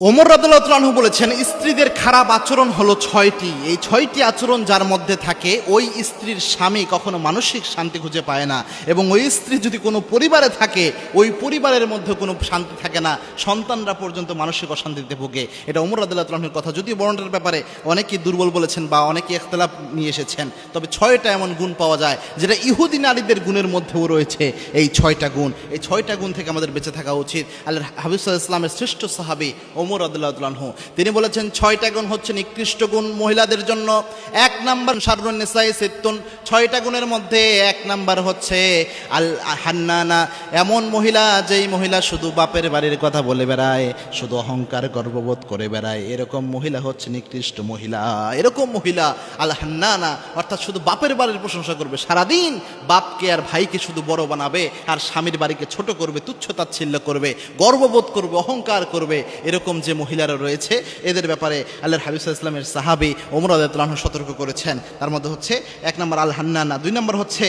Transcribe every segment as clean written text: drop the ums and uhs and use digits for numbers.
ওমর রাদিয়াল্লাহু আনহু বলেছেন, স্ত্রীদের খারাপ আচরণ হলো ৬টি। এই ৬টি আচরণ যার মধ্যে থাকে, ওই স্ত্রীর স্বামী কখনো মানসিক শান্তি খুঁজে পায় না, এবং ওই স্ত্রী যদি কোনো পরিবারে থাকে, ওই পরিবারের মধ্যে কোনো শান্তি থাকে না, সন্তানরা পর্যন্ত মানসিক অশান্তিতে ভোগে। এটা ওমর রাদিয়াল্লাহু আনহুর কথা। যদিও বর্ণনার ব্যাপারে অনেকেই দুর্বল বলেছেন বা অনেকেই ইখতিলাফ নিয়ে এসেছেন, তবে ৬টা এমন গুণ পাওয়া যায় যেটা ইহুদি নারীদের গুণের মধ্যেও রয়েছে। এই ৬টা গুণ, এই ৬টা গুণ থেকে আমাদের বেঁচে থাকা উচিত। আল্লাহর হাবিব সাল্লাল্লাহু আলাইহি ওয়াসাল্লামের শ্রেষ্ঠ সাহাবী ওমর রাদিয়াল্লাহু আনহু তিনি বলেছেন, ৬টা গুণ হচ্ছে নিকৃষ্ট গুণ মহিলাদের জন্য। ১ নাম্বার শাররুন নিসাই সিত্তুন, ৬টা গুণের মধ্যে ১ নাম্বার হচ্ছে আল হান্নানা, এমন মহিলা যেই মহিলা শুধু বাপের বাড়ির কথা বলে বেড়ায়, শুধু অহংকার গর্ববোধ করে বেড়ায়, এরকম মহিলা হচ্ছে নিকৃষ্ট মহিলা। এরকম মহিলা আল হান্নানা, অর্থাৎ শুধু বাপের বাড়ির প্রশংসা করবে, সারাদিন বাপকে আর ভাইকে শুধু বড় বানাবে, আর স্বামীর বাড়িকে ছোট করবে, তুচ্ছতাচ্ছিল্য করবে, গর্ববোধ করবে, অহংকার করবে। এরকম যে মহিলারা রয়েছে, এদের ব্যাপারে আল্লাহর হাবিব সাল্লাল্লাহু আলাইহি ওয়াসাল্লামের সাহাবী ওমর রাদিয়াল্লাহু আনহু সতর্ক করেছেন। তার মধ্যে হচ্ছে ১ নম্বর আল হান্নানা, ২ নম্বর হচ্ছে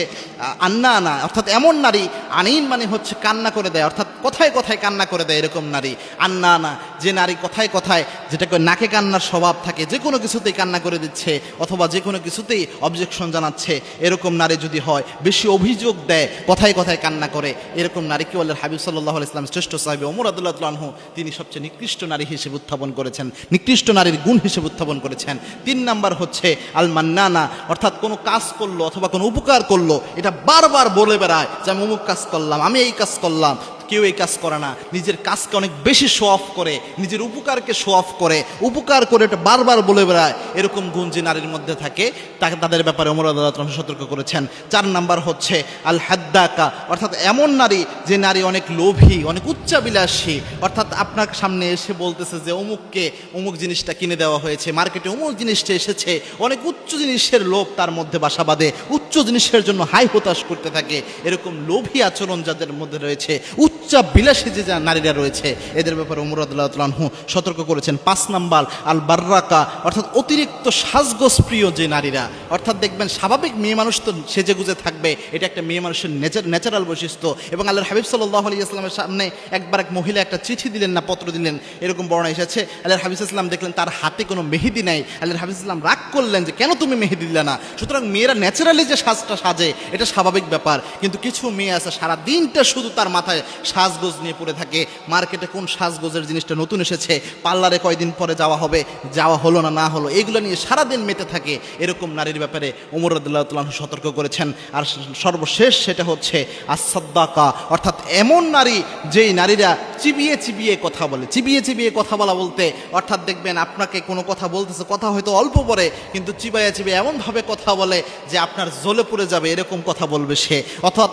আন্নানা, অর্থাৎ এমন নারী, আনিন মানে হচ্ছে কান্না করে দেয়, অর্থাৎ কথায় কথায় কান্না করে দেয়, এরকম নারী। আন্নানা, যে নারী কথায় কথায়, যেটাকে নাকে কান্নার স্বভাব থাকে, যে কোনো কিছুতেই কান্না করে দিচ্ছে অথবা যে কোনো কিছুতেই অবজেকশন জানাচ্ছে, এরকম নারী যদি হয়, বেশি অভিযোগ দেয়, কথায় কথায় কান্না করে, এরকম নারীকে আল্লাহর হাবিব সাল্লাল্লাহু আলাইহি ওয়াসাল্লাম শ্রেষ্ঠ সাহাবী ওমর রাদিয়াল্লাহু আনহু তিনি সবচেয়ে নিকৃষ্ট নারী হিসেবে উত্থাপন করেছেন, নিকৃষ্ট নারীর গুণ হিসেবে উত্থাপন করেছেন। ৩ নাম্বার হচ্ছে আল মান্নানা, অর্থাৎ কোনো কাজ করলো অথবা কোনো উপকার করলো, এটা বারবার বলে বেড়ায় যে আমি অমুক কাজ করলাম, আমি এই কাজ করলাম। কেউ এই কাজ করে না, নিজের কাজকে অনেক বেশি শো অফ করে, নিজের উপকারকে শো অফ করে, উপকার করে এটা বারবার বলে বেড়ায়। এরকম গুণ যে নারীর মধ্যে থাকে, তাকে তাদের ব্যাপারে ওমর রাদিয়াল্লাহু আনহু সতর্ক করেছেন। ৪ নাম্বার হচ্ছে আল হাদ্দাকা, অর্থাৎ এমন নারী যে নারী অনেক লোভী, অনেক উচ্চাবিলাসী, অর্থাৎ আপনার সামনে এসে বলতেছে যে অমুককে অমুক জিনিসটা কিনে দেওয়া হয়েছে, মার্কেটে অমুক জিনিসটা এসেছে, অনেক উচ্চ জিনিসের লোভ তার মধ্যে বাসা বাঁধে, উচ্চ জিনিসের জন্য হাই হতাশ করতে থাকে। এরকম লোভী আচরণ যাদের মধ্যে রয়েছে, উচ্চাবিলাসী যে নারীরা রয়েছে, এদের ব্যাপারে ওমর রাদিয়াল্লাহু আনহু সতর্ক করেছেন। ৫ নাম্বার আল বাররাকা, অর্থাৎ অতিরিক্ত সাজগোজ প্রিয় যে নারীরা, অর্থাৎ দেখবেন স্বাভাবিক মেয়ে মানুষ তো সেজে গুজে থাকবে, এটা একটা মেয়ে মানুষের ন্যাচারাল বৈশিষ্ট্য। এবং আল্লাহর হাবিব সাল্লাল্লাহু আলাইহি ওয়াসাল্লামের সামনে একবার এক মহিলা একটা চিঠি দিলেন না পত্র দিলেন, এরকম বর্ণনা এসেছে। আল্লাহর হাবিব সাল্লাল্লাহু আলাইহি ওয়াসাল্লাম দেখলেন তার হাতে কোনো মেহেদি নাই। আল্লাহর হাবিব সাল্লাল্লাহু আলাইহি ওয়াসাল্লাম রাগ করলেন যে কেন তুমি মেহেদি দিলে না। সুতরাং মেয়েরা ন্যাচারালি যে সাজটা সাজে এটা স্বাভাবিক ব্যাপার, কিন্তু কিছু মেয়ে আছে সারা দিনটা শুধু তার মাথায় সাজগোজ নিয়ে পড়ে থাকে, মার্কেটে কোন সাজগোজের জিনিসটা নতুন এসেছে, পার্লারে কয়দিন পরে যাওয়া হবে, যাওয়া হলো না হলো, এইগুলো নিয়ে সারাদিন মেতে থাকে। এরকম নারীর ব্যাপারে ওমর রাদিয়াল্লাহু আনহু সতর্ক করেছেন। আর সর্বশেষ সেটা হচ্ছে আস-সাদ্দাকা, অর্থাৎ এমন নারী যেই নারীরা চিবিয়ে চিবিয়ে কথা বলে। চিবিয়ে চিবিয়ে কথা বলা বলতে, অর্থাৎ দেখবেন আপনাকে কোনো কথা বলতেছে, কথা হয়তো অল্প পরে, কিন্তু চিবাইয়া চিবিয়ে এমনভাবে কথা বলে যে আপনার জ্বলে পড়ে যাবে, এরকম কথা বলবে সে। অর্থাৎ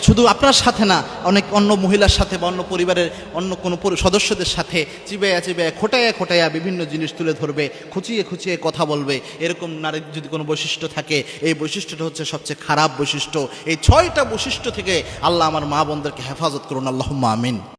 শুধু আপনার সাথে না, অনেক অন্য মহিলার সাথে বা অন্য পরিবারের অন্য কোনো সদস্যদের সাথে চিবাইয়া চিবাইয়া খোটাইয়া খোটাইয়া বিভিন্ন জিনিস তুলে ধরবে, খুঁচিয়ে খুঁচিয়ে কথা বলবে। এরকম নারীর যদি কোনো বৈশিষ্ট্য থাকে, এই বৈশিষ্ট্যটা হচ্ছে সবচেয়ে খারাপ বৈশিষ্ট্য। এই ৬টা বৈশিষ্ট্য থেকে আল্লাহ আমার মা বোনদেরকে হেফাজত করুন, আল্লাহুম্মা আমিন।